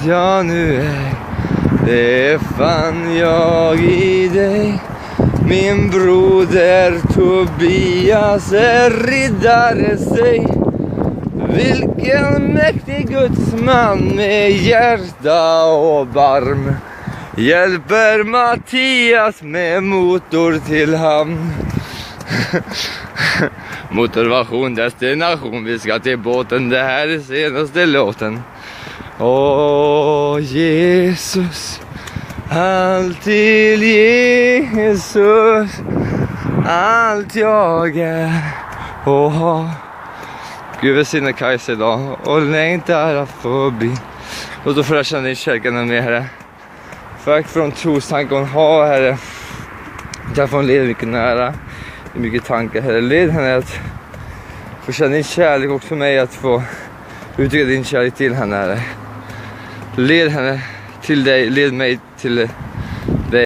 Jag nu är, det fann jag i dig. Min broder Tobias är riddare sig. Vilken mäktig gudsman med hjärta och barm hjälper Mattias med motor till hamn. Motivation, destination, vi ska till båten. Det här är senaste låten. Åh Jesus, allt till Jesus, allt jag är och har. Gud välsigne Kajsa idag och längtar förbi. Och då får jag känna i kärleken med Herre. Fack från trostanken hon har, Herre. Jag får leda mycket nära. Det är mycket tankar, Herre. Led henne att få känna din kärlek också för mig, att få uttrycka din kärlek till henne, Herre. Led henne till dig, led mig till